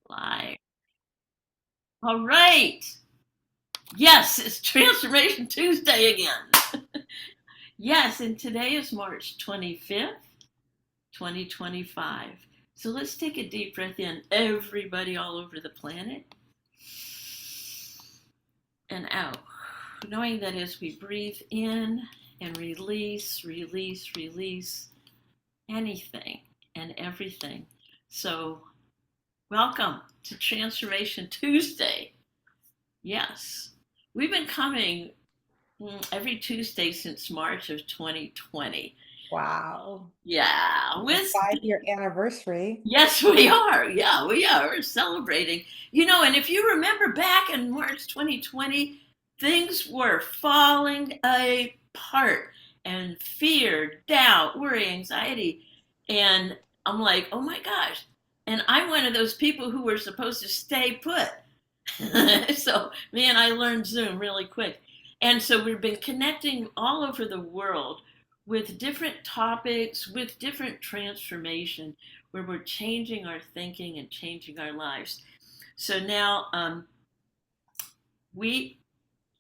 Live. All right. Yes, it's Transformation Tuesday again. Yes, and today is March 25th, 2025. So let's take a deep breath in, everybody all over the planet, and out. Knowing that as we breathe in and release anything and everything. So, welcome to Transformation Tuesday. Yes, we've been coming every Tuesday since March of 2020. Wow. Yeah, A with 5-year anniversary. yes, we are. Yeah, we are. We're celebrating. And if you remember back in March 2020, things were falling apart and fear, doubt, worry, anxiety. And I'm like, oh my gosh. And I'm one of those people who were supposed to stay put. So, man, I learned Zoom really quick. And so we've been connecting all over the world with different topics, with different transformation, where we're changing our thinking and changing our lives. So now we,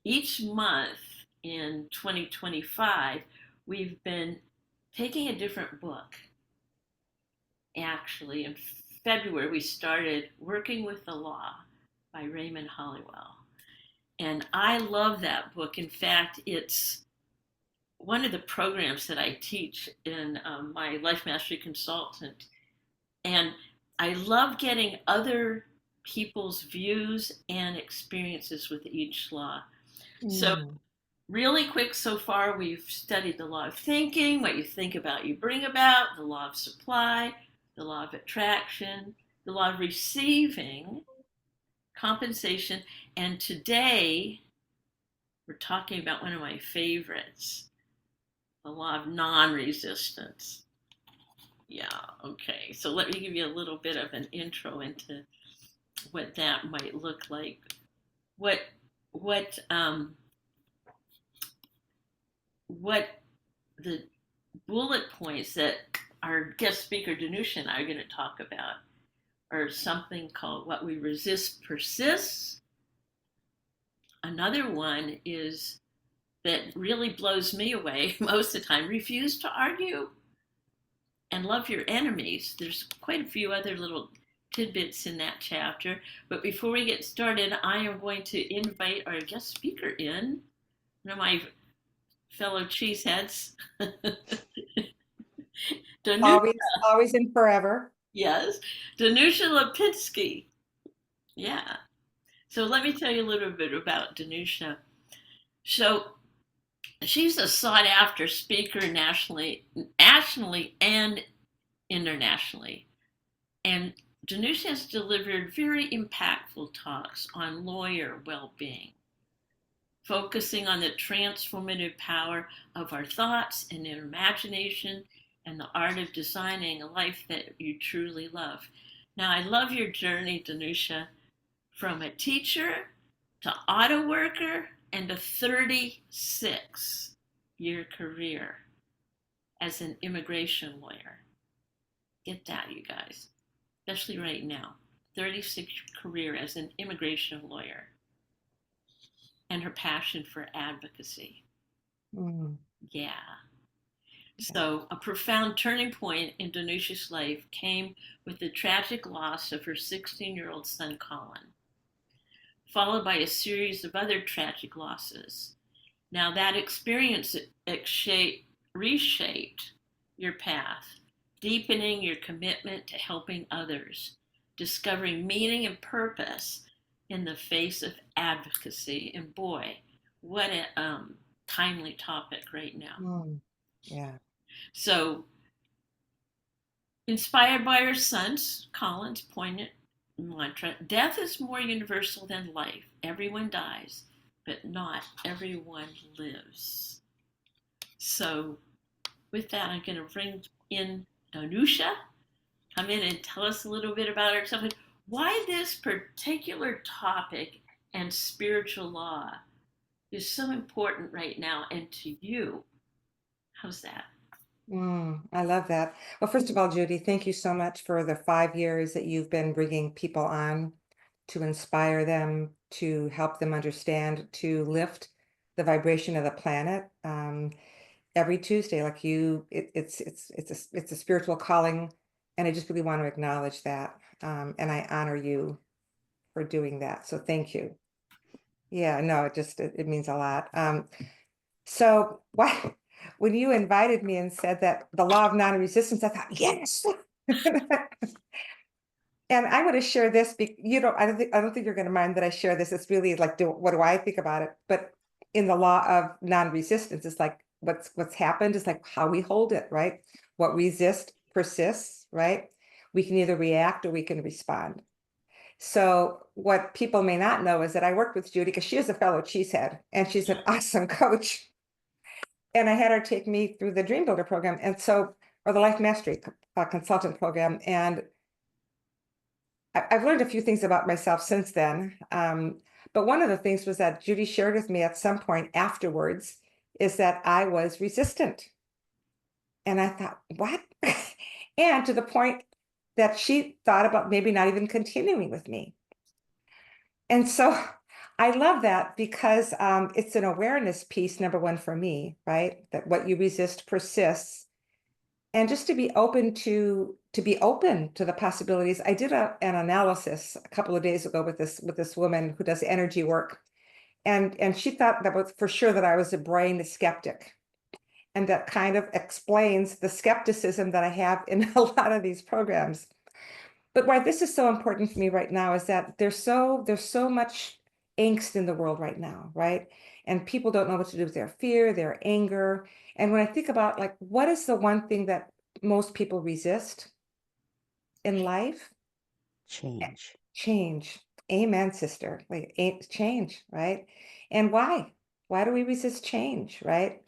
each month in 2025, we've been taking a different book. Actually, in February, we started Working with the Law by Raymond Hollywell. And I love that book. In fact, it's one of the programs that I teach in my Life Mastery Consultant. And I love getting other people's views and experiences with each law. So, Mm. really quick so far, we've studied the law of thinking, what you think about, you bring about, the law of supply, the law of attraction, the law of receiving, compensation, and today we're talking about one of my favorites, the law of non-resistance. Yeah, okay. So let me give you a little bit of an intro into what that might look like. What what what the bullet points that our guest speaker Donusia and I are going to talk about are something called what we resist persists. Another one is that really blows me away most of the time, refuse to argue and love your enemies. There's quite a few other little tidbits in that chapter. But before we get started, I am going to invite our guest speaker in, one of my fellow cheeseheads, Danu- Always and forever. yes, Donusia Lipinski. Yeah. So let me tell you a little bit about Donusia. So she's a sought after speaker nationally and internationally. And Donusia has delivered very impactful talks on lawyer well being, focusing on the transformative power of our thoughts and imagination and the art of designing a life that you truly love. Now, I love your journey, Donusia, from a teacher to auto worker and a 36-year career as an immigration lawyer. Get that, you guys, especially right now. 36 career as an immigration lawyer and her passion for advocacy. Mm. Yeah. Yeah. So, a profound turning point in Donusia's life came with the tragic loss of her 16-year-old son, Colin, followed by a series of other tragic losses. Now, that experience reshaped your path, deepening your commitment to helping others, discovering meaning and purpose in the face of advocacy. And boy, what a timely topic right now. Mm. Yeah. So, inspired by her son's, Colin's poignant mantra, death is more universal than life. Everyone dies, but not everyone lives. So, with that, I'm going to bring in Donusia. Come in and tell us a little bit about herself and why this particular topic and spiritual law is so important right now and to you. How's that? I love that. Well, first of all, Judy, thank you so much for the 5 years that you've been bringing people on to inspire them, to help them understand, to lift the vibration of the planet. Every Tuesday, like it's a spiritual calling, and I just really want to acknowledge that, and I honor you for doing that. So thank you. Yeah, no, it means a lot. So why when you invited me and said that the law of non-resistance, I thought, yes. And I'm going to share this. I don't think you're going to mind that I share this. It's really like, what do I think about it? But in the law of non-resistance, it's like what's happened is like how we hold it, right? What resists persists, right? We can either react or we can respond. So what people may not know is that I worked with Judy because she is a fellow cheesehead and she's an awesome coach. And I had her take me through the Dream Builder program, or the Life Mastery consultant program. And I've learned a few things about myself since then. But one of the things was that Judy shared with me at some point afterwards is that I was resistant. And I thought, what? And to the point that she thought about maybe not even continuing with me. And so I love that because it's an awareness piece, number one for me, right? That what you resist persists. And just to be open to the possibilities. I did an analysis a couple of days ago with this woman who does energy work, and she thought that was for sure that I was a brain skeptic, and that kind of explains the skepticism that I have in a lot of these programs. But why this is so important for me right now is that there's so much angst in the world right now, right? And people don't know what to do with their fear, their anger. And when I think about like what is the one thing that most people resist in life? Change. Change. Amen, sister. Like change, right? And why? Why do we resist change, right?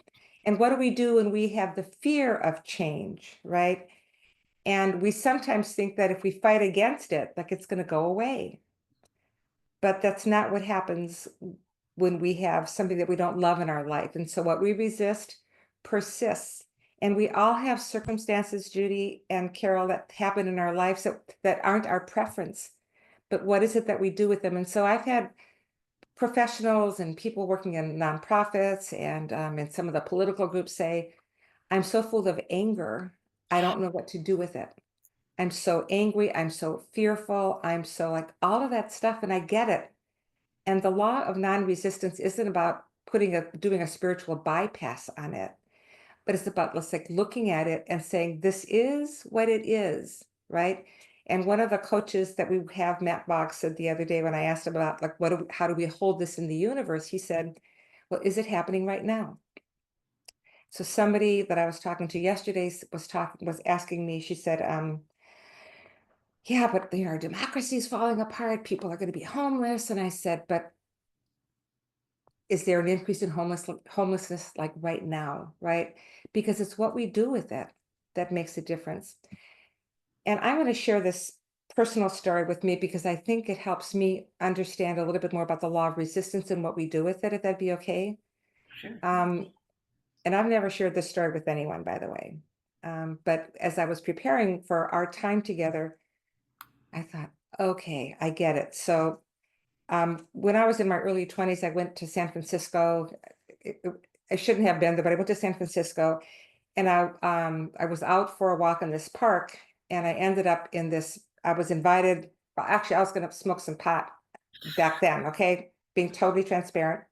And what do we do when we have the fear of change, right? And we sometimes think that if we fight against it, like it's going to go away. But that's not what happens when we have something that we don't love in our life. And so what we resist persists. And we all have circumstances, Judy and Carol, that happen in our lives that aren't our preference. But what is it that we do with them? And so I've had professionals and people working in nonprofits and in some of the political groups say, I'm so full of anger, I don't know what to do with it. I'm so angry. I'm so fearful. I'm so like all of that stuff. And I get it. And the law of non-resistance isn't about doing a spiritual bypass on it, but it's about let's like looking at it and saying, this is what it is, right? And one of the coaches that we have, Matt Boggs, said the other day when I asked him about like how do we hold this in the universe? He said, well, is it happening right now? So somebody that I was talking to yesterday was asking me, she said, yeah, but our democracy is falling apart. People are going to be homeless. And I said, but is there an increase in homelessness like right now, right? Because it's what we do with it that makes a difference. And I'm going to share this personal story with me because I think it helps me understand a little bit more about the law of resistance and what we do with it, if that'd be okay. Sure. And I've never shared this story with anyone, by the way. But as I was preparing for our time together, I thought, okay, I get it. So when I was in my early 20s, I went to San Francisco. I shouldn't have been there, but I went to San Francisco and I was out for a walk in this park and I ended up in this, I was invited, well, actually I was going to smoke some pot back then, okay? Being totally transparent,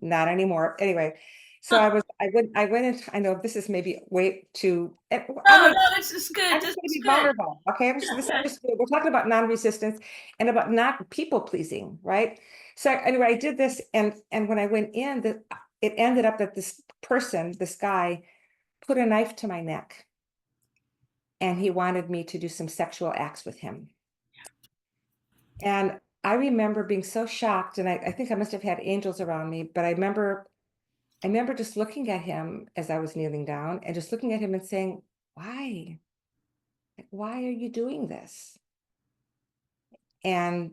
not anymore. Anyway, so I went in, I know this is maybe way too, No, no, this is good. I'm This just going to is be good. vulnerable. Okay. Okay. We're talking about non-resistance and about not people pleasing. Right. So anyway, I did this. And when I went in, it ended up that this guy put a knife to my neck and he wanted me to do some sexual acts with him. And I remember being so shocked. And I think I must have had angels around me, but I remember just looking at him as I was kneeling down and just looking at him and saying, why? Like, why are you doing this? And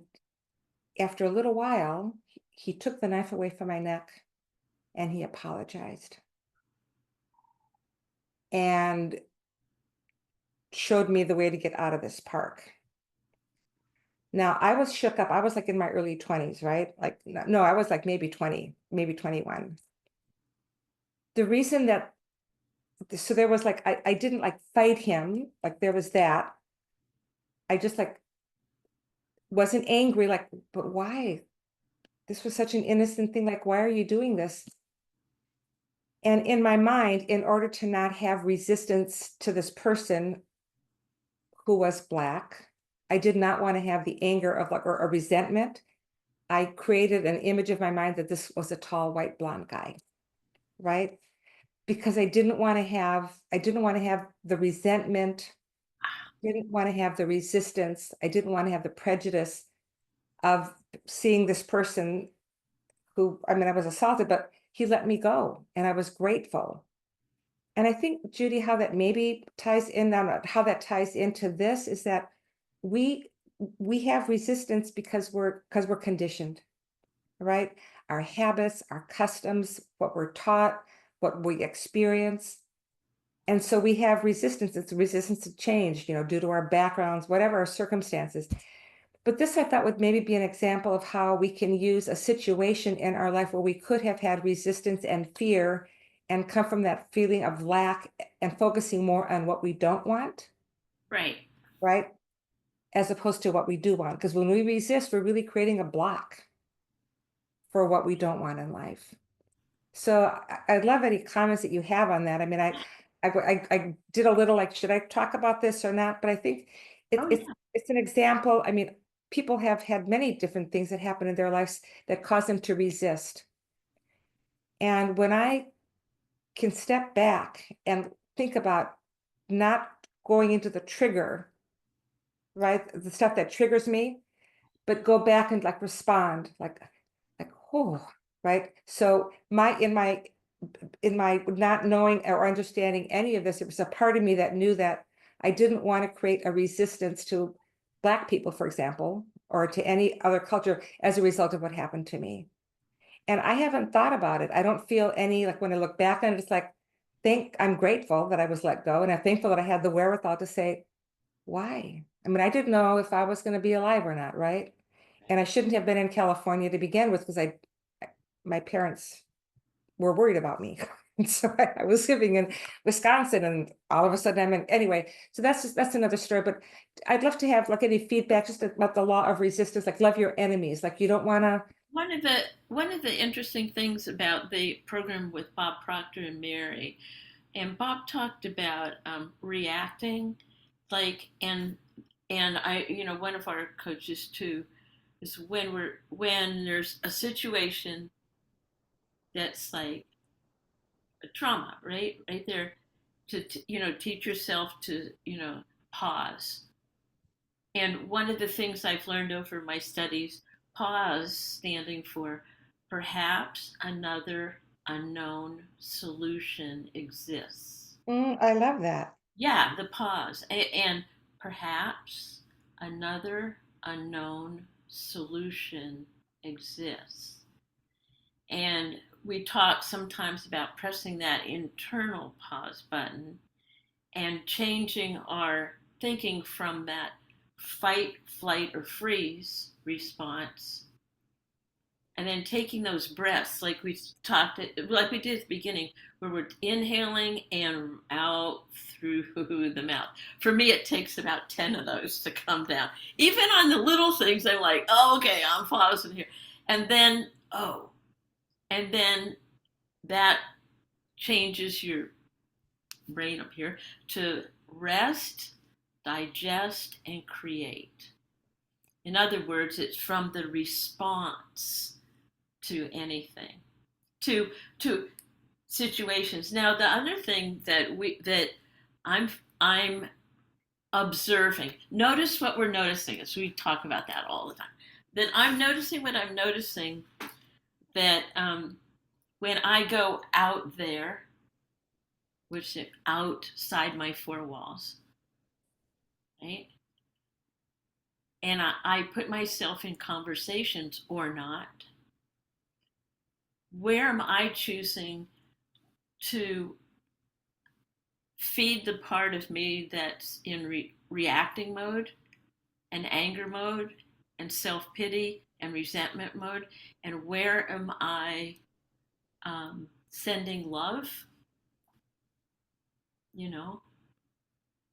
after a little while, he took the knife away from my neck and he apologized. and showed me the way to get out of this park. Now I was shook up. I was like in my early 20s, right? Like, no, I was like maybe 20, maybe 21. The reason that, so there was like, I didn't like fight him. Like there was that. I just like wasn't angry, like, but why? This was such an innocent thing. Like, why are you doing this? And in my mind, in order to not have resistance to this person who was Black, I did not want to have the anger of like, or a resentment. I created an image of my mind that this was a tall, white, blonde guy, right? Because I didn't want to have the resentment, didn't want to have the resistance, I didn't want to have the prejudice of seeing this person who, I mean, I was assaulted, but he let me go and I was grateful. And I think, Judy, how that maybe ties in, how that ties into this is that we we have resistance because we're conditioned, right? Our habits, our customs, what we're taught, what we experience. And so we have resistance. It's resistance to change, due to our backgrounds, whatever our circumstances. But this I thought would maybe be an example of how we can use a situation in our life where we could have had resistance and fear and come from that feeling of lack and focusing more on what we don't want, Right. right? As opposed to what we do want. Because when we resist, we're really creating a block for what we don't want in life. So I'd love any comments that you have on that. I mean, I did a little like, should I talk about this or not? But I think Oh, it's yeah. it's an example. I mean, people have had many different things that happen in their lives that cause them to resist. And when I can step back and think about not going into the trigger, right? The stuff that triggers me, but go back and like respond, like, oh, right. So in my not knowing or understanding any of this, it was a part of me that knew that I didn't want to create a resistance to Black people, for example, or to any other culture as a result of what happened to me. And I haven't thought about it. I don't feel any, like when I look back on it, it's like, I'm grateful that I was let go. And I'm thankful that I had the wherewithal to say, why? I mean, I didn't know if I was going to be alive or not, right? And I shouldn't have been in California to begin with because my parents were worried about me. And so I was living in Wisconsin and all of a sudden I'm in, anyway, so that's another story, but I'd love to have like any feedback just about the law of resistance, like love your enemies, like you don't want to. One of the interesting things about the program with Bob Proctor and Mary, and Bob talked about reacting, like and I, one of our coaches too, is when there's a situation that's like a trauma, right there, to teach yourself to pause. And one of the things I've learned over my studies, pause standing for perhaps another unknown solution exists. I love that. Yeah, the pause. And perhaps another unknown solution exists. And we talk sometimes about pressing that internal pause button and changing our thinking from that fight, flight, or freeze response, and then taking those breaths like we did at the beginning, where we're inhaling and out through the mouth. For me, it takes about 10 of those to come down. Even on the little things, I'm like, oh, okay, I'm pausing here. And then, and then that changes your brain up here to rest, digest, and create. In other words, it's from the response to anything, to situations. Now, the other thing that I'm I'm observing. Notice what we're noticing, as we talk about that all the time. That I'm noticing what I'm noticing. That when I go out there, which is outside my four walls, right? And I put myself in conversations or not, where am I choosing to feed the part of me that's in reacting mode and anger mode and self pity and resentment mode, and where am I sending love? You know,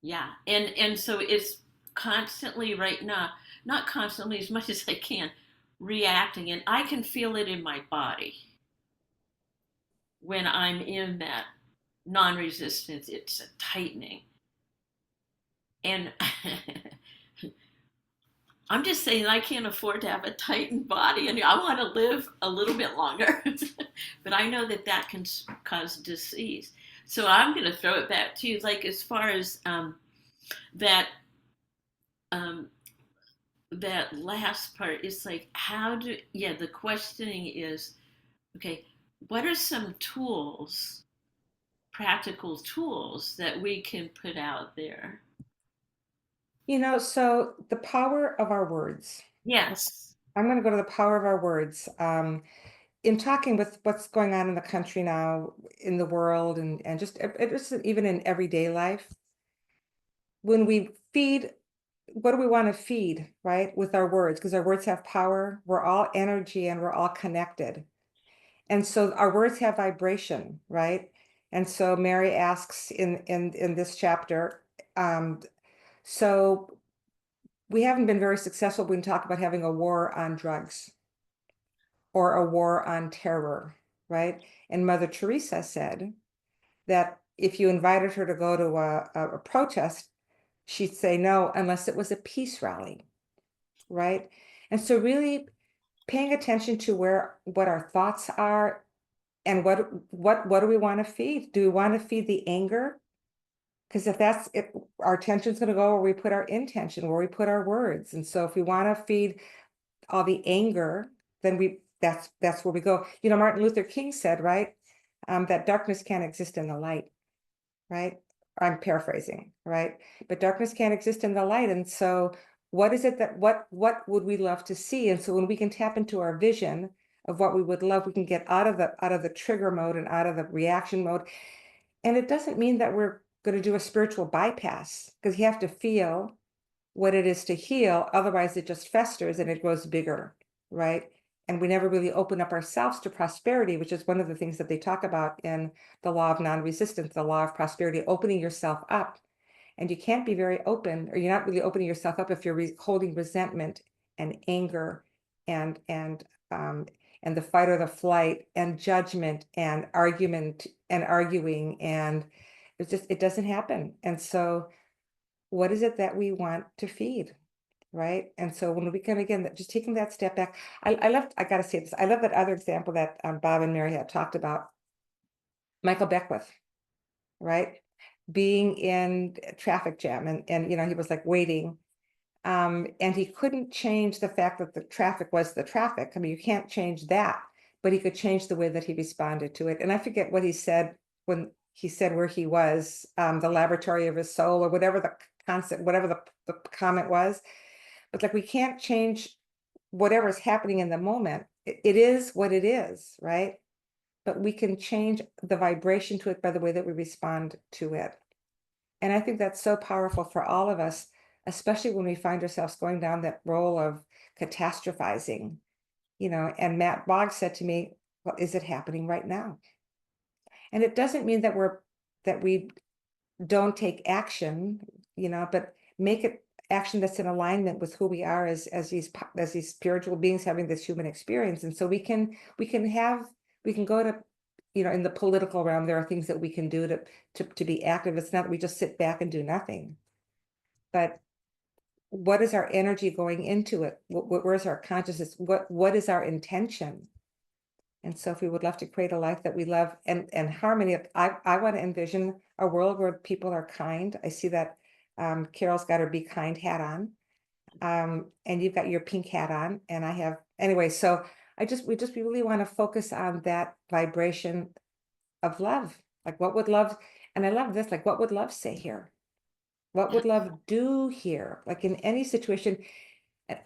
yeah, and so it's constantly right now, not constantly as much as I can, reacting, and I can feel it in my body when I'm in that non-resistance. It's a tightening, and I'm just saying I can't afford to have a tightened body, and I want to live a little bit longer. But I know that that can cause disease. So I'm going to throw it back to you, like as far as that um, that last part. It's like how do the questioning is okay. What are some tools, practical tools that we can put out there? So the power of our words. Yes. I'm going to go to the power of our words. In talking with what's going on in the country now, in the world, and just it is even in everyday life, when we feed, what do we want to feed, right? With our words, because our words have power. We're all energy and we're all connected. And so our words have vibration, right? And so Mary asks in this chapter, um, so we haven't been very successful when we talk about having a war on drugs or a war on terror, right? And Mother Teresa said that if you invited her to go to a protest, she'd say no unless it was a peace rally, right? And so really paying attention to what our thoughts are and what do we want to feed? Do we want to feed the anger? Because if that's it, our attention's going to go where we put our intention, where we put our words. And so if we want to feed all the anger, then that's where we go. Martin Luther King said, right, that darkness can't exist in the light, right? I'm paraphrasing, right? But darkness can't exist in the light. And so what is it that what would we love to see? And so when we can tap into our vision of what we would love, we can get out of the trigger mode and out of the reaction mode. And it doesn't mean that we're going to do a spiritual bypass, because you have to feel what it is to heal. Otherwise, it just festers and it grows bigger, right? And we never really open up ourselves to prosperity, which is one of the things that they talk about in the law of non-resistance, the law of prosperity, opening yourself up. And you can't be very open, or you're not really opening yourself up if you're holding resentment and anger and um, and the fight or the flight and judgment and argument and arguing, and it doesn't happen. And so what is it that we want to feed, right? And so when we can, again, just taking that step back, I got to say this, I love that other example that Bob and Mary had talked about, Michael Beckwith, right? Being in a traffic jam, and he was like waiting, and he couldn't change the fact that the traffic was the traffic. I mean, you can't change that, but he could change the way that he responded to it. And I forget what he said when he said where he was, the laboratory of his soul, or whatever the concept, whatever the comment was. But like, we can't change whatever's happening in the moment. It is what it is, right? But we can change the vibration to it by the way that we respond to it. And I think that's so powerful for all of us, especially when we find ourselves going down that role of catastrophizing, and Matt Boggs said to me, well, is it happening right now? And it doesn't mean that we don't take action, but make it action that's in alignment with who we are as these spiritual beings having this human experience. And so we can go to, in the political realm, there are things that we can do to be active. It's not that we just sit back and do nothing, but what is our energy going into it? Where's our consciousness? What is our intention? And so if we would love to create a life that we love and harmony, I want to envision a world where people are kind. I see that Carol's got her Be Kind hat on, and you've got your pink hat on, and I have, anyway, so we really want to focus on that vibration of love. Like, what would love, and I love this, like, what would love say here? What Yeah. would love do here? Like in any situation.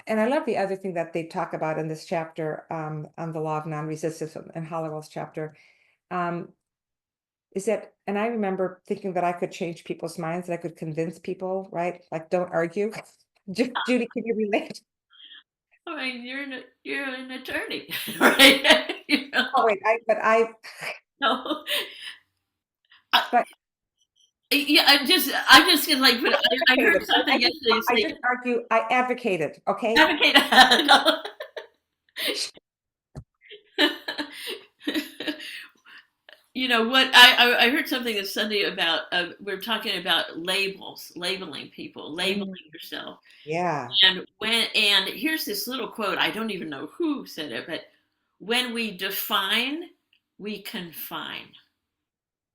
And I love the other thing that they talk about in this chapter, on the law of non-resistance, in Hollowell's chapter. Um, is that, and I remember thinking that I could change people's minds, that I could convince people, right? Like, don't argue. Judy, can you relate? I mean, you're an attorney, right? You know, Oh, wait, no. I, but yeah, I'm just gonna like, I but I heard advocated. something yesterday I say, didn't argue. I advocated. Okay. advocate. No. You know what? I heard something this Sunday about we're talking about labels, labeling people, labeling Mm, yourself, yeah. and here's this little quote. I don't even know who said it, but when we define, we confine.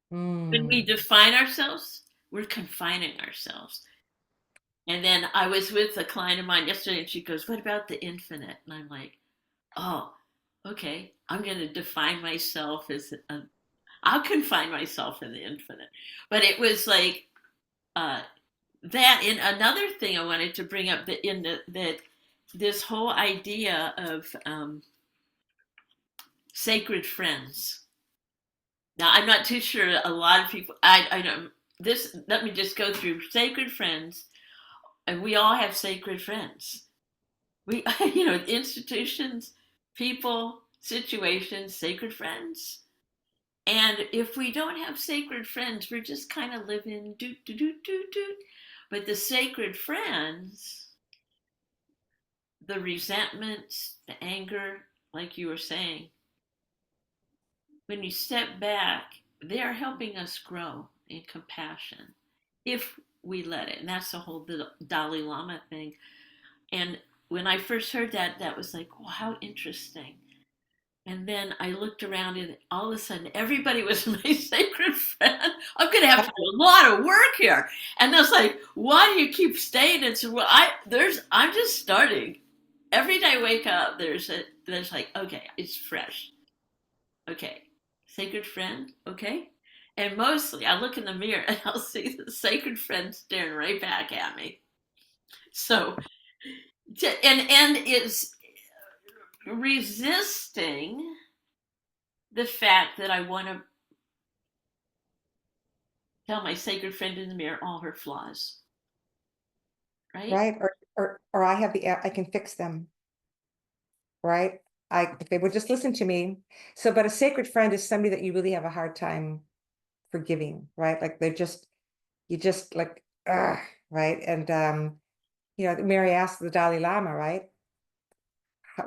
When we Mm, define ourselves, we're confining ourselves. And then I was with a client of mine yesterday, and she goes, "What about the infinite?" And I'm like, "Oh, okay. I'm going to define myself as I'll confine myself in the infinite." But it was like uh, that. And another thing I wanted to bring up that that this whole idea of sacred friends. Now, I'm not too sure. A lot of people. I don't. This. Let me just go through sacred friends, and we all have sacred friends. We, you know, institutions, people, situations, sacred friends. And if we don't have sacred friends, we're just kind of living doot, doot, doot, doot, doot. But the sacred friends, the resentments, the anger, like you were saying, when you step back, they are helping us grow in compassion if we let it. And that's the whole Dalai Lama thing. And when I first heard that, that was like, wow, how interesting. And then I looked around and all of a sudden everybody was my sacred friend. I'm gonna have to do a lot of work here. And I was like, why do you keep staying? And so well, I'm just starting. Every day I wake up, there's like, okay, it's fresh. Okay. Sacred friend, okay? And mostly I look in the mirror and I'll see the sacred friend staring right back at me. So and it's resisting the fact that I want to tell my sacred friend in the mirror all her flaws, right? right. Or I have I can fix them. Right. If they would just listen to me. So, but a sacred friend is somebody that you really have a hard time forgiving, right? Like you just like, right. And, Mary asked the Dalai Lama, right?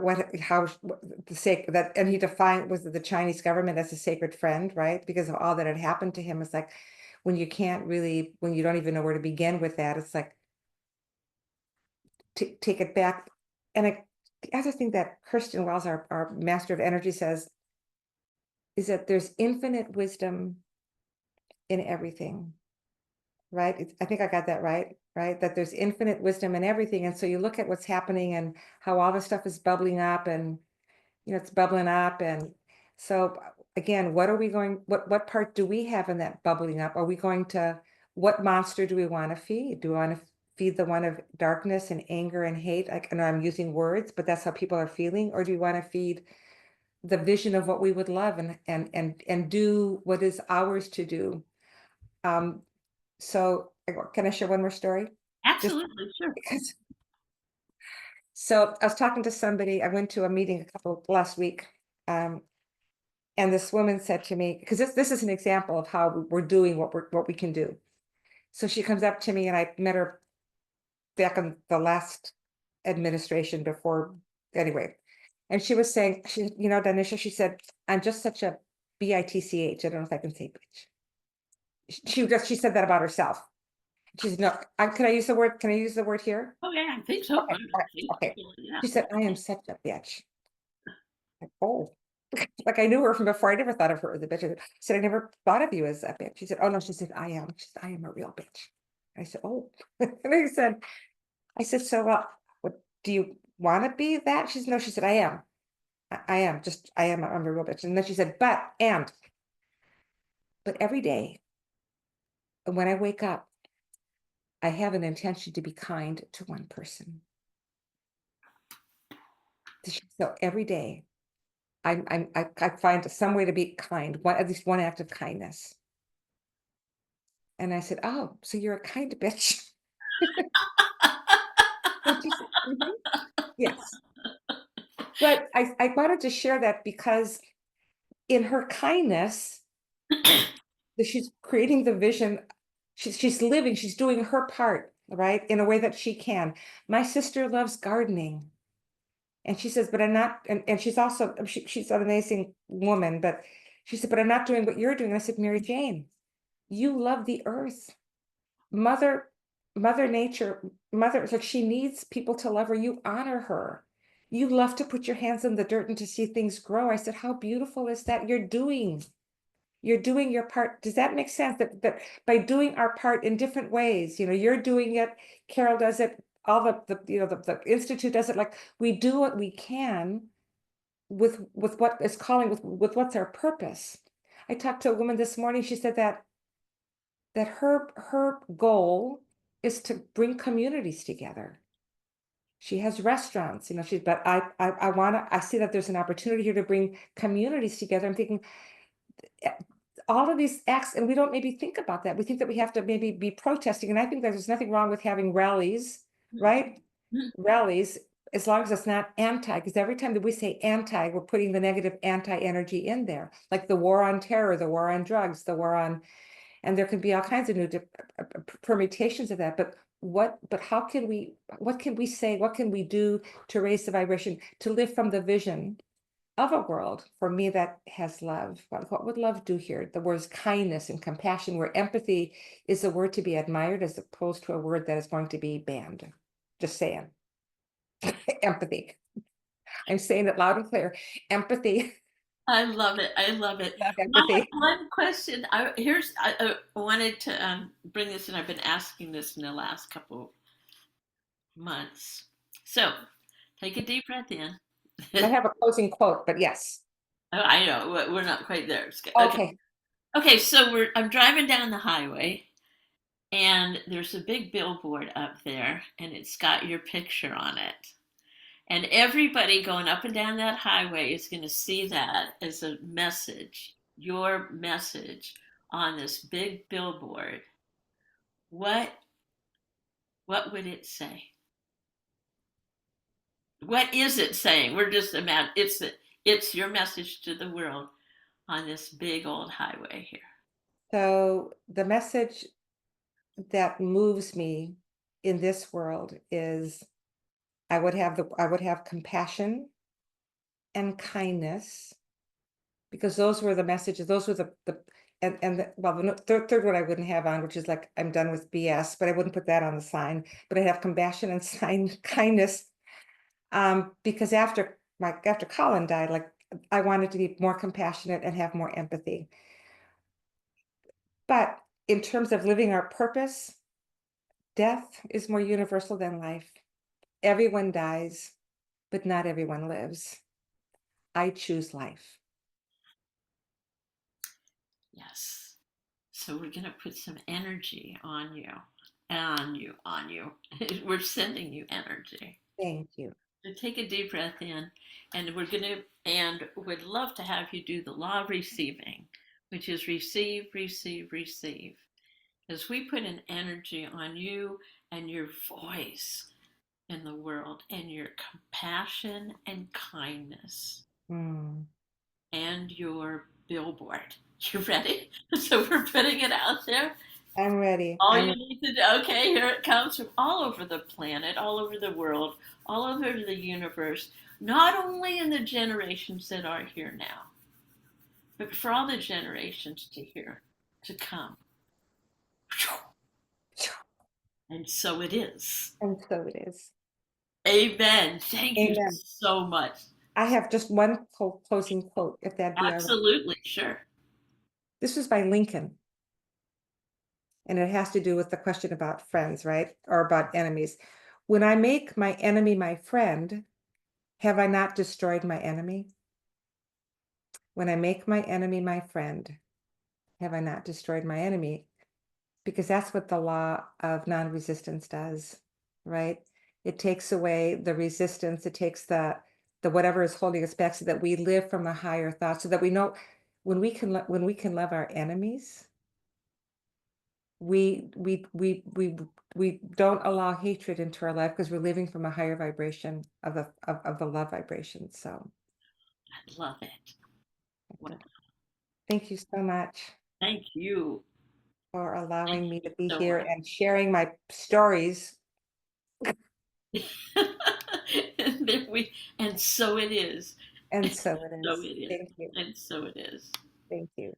What the sake that, and he defined, was it the Chinese government as a sacred friend, right? Because of all that had happened to him. It's like when you can't really, when you don't even know where to begin with that, it's like take it back. And the other thing that Kirsten Wells, our master of energy, says is that there's infinite wisdom in everything, right? I think I got that right, right? That there's infinite wisdom in everything. And so you look at what's happening and how all this stuff is bubbling up and it's bubbling up. And so again, what part do we have in that bubbling up? Are we going to, what monster do we want to feed? Do we want to feed the one of darkness and anger and hate? Like, I know I'm using words, but that's how people are feeling. Or do we want to feed the vision of what we would love and do what is ours to do? Um, so can I share one more story? Just Absolutely, sure. because. So I was talking to somebody, I went to a meeting last week. Um, And this woman said to me, because this is an example of how we're doing what we can do. So she comes up to me, and I met her back in the last administration before, anyway. And she was saying, Donisha, she said, I'm just such a bitch. I don't know if I can say bitch. She said that about herself. She said, no, can I use the word? Can I use the word here? Oh yeah, I think so. Okay, all right, okay. Yeah. She said, I am such a bitch. Like, oh, like I knew her from before. I never thought of her as a bitch. I said, I never thought of you as a bitch. She said, oh no, she said, I am. She said, I am a real bitch. I said, oh. And I said, so what do you want to be that? She said, no, she said, I am. I am just, I'm a real bitch. And then she said, but every day when I wake up, I have an intention to be kind to one person. So every day I find some way to be kind, at least one act of kindness. And I said, "Oh, so you're a kind bitch." And she said, "Mhm, yes." But I wanted to share that because in her kindness, that she's creating the vision, she's living, she's doing her part, right, in a way that she can. My sister loves gardening, and she says, "But I'm not," and she's also she's an amazing woman, but she said, "But I'm not doing what you're doing." I said, "Mary Jane, you love the earth. Mother Mother Nature, mother, it's like she needs people to love her. You honor her. You love to put your hands in the dirt and to see things grow." I said, "How beautiful is that? You're doing your part." Does that make sense? That by doing our part in different ways, you're doing it, Carol does it, all the Institute does it, like we do what we can with what is calling, with what's our purpose. I talked to a woman this morning, she said that her goal is to bring communities together. She has restaurants, she's, but I see that there's an opportunity here to bring communities together. I'm thinking, eh, all of these acts, and we don't maybe think about that. We think that we have to maybe be protesting, and I think that there's nothing wrong with having rallies, right? Rallies, as long as it's not anti, because every time that we say anti, we're putting the negative anti energy in there, like the war on terror, the war on drugs, the war on, and there can be all kinds of new permutations of that. But how can we, what can we say, what can we do to raise the vibration, to live from the vision of a world for me that has love? What would love do here? The words kindness and compassion, where empathy is a word to be admired as opposed to a word that is going to be banned. Just saying. Empathy. I'm saying it loud and clear. Empathy. I love it. I love it. Love One, empathy. one question. I wanted to bring this in. I've been asking this in the last couple months. So take a deep breath in. I have a closing quote, but yes. Oh, I know we're not quite there. Okay. Okay. Okay. So I'm driving down the highway, and there's a big billboard up there, and it's got your picture on it. And everybody going up and down that highway is going to see that as a message, your message on this big billboard. What what would it say? What is it saying? We're just about it's your message to the world on this big old highway here. So the message that moves me in this world is I would have compassion and kindness, because those were the messages, those were well, the third one I wouldn't have on, which is like, I'm done with BS, but I wouldn't put that on the sign, but I have compassion and kindness, because after Colin died, like, I wanted to be more compassionate and have more empathy. But in terms of living our purpose, death is more universal than life. Everyone dies, but not everyone lives. I choose life. Yes. So we're going to put some energy on you, on you. We're sending you energy. Thank you. So take a deep breath in, and we're going to, and would love to have you do the law of receiving, which is receive, receive, receive. As we put an energy on you and your voice in the world, and your compassion and kindness, Mm, and your billboard. You ready? So we're putting it out there. I'm ready. All you need to do, okay, here it comes from all over the planet, all over the world, all over the universe, not only in the generations that are here now, but for all the generations to hear, to come. And so it is. And so it is. Amen. Thank you Amen. so much. I have just one closing quote, if that'd be all right. Absolutely, sure. This was by Lincoln, and it has to do with the question about friends, right? Or about enemies. When I make my enemy my friend, have I not destroyed my enemy? When I make my enemy my friend, have I not destroyed my enemy? Because that's what the law of non-resistance does, right? It takes away the resistance, it takes the whatever is holding us back, so that we live from a higher thought, so that we know when we can love our enemies, we don't allow hatred into our life because we're living from a higher vibration of the love vibration. So I love it. Wow. thank you so much Thank you. for Thank allowing me you to be so here much. and sharing my stories. And then and so it is. And so it So is. it is. Thank you. And so it is. Thank you.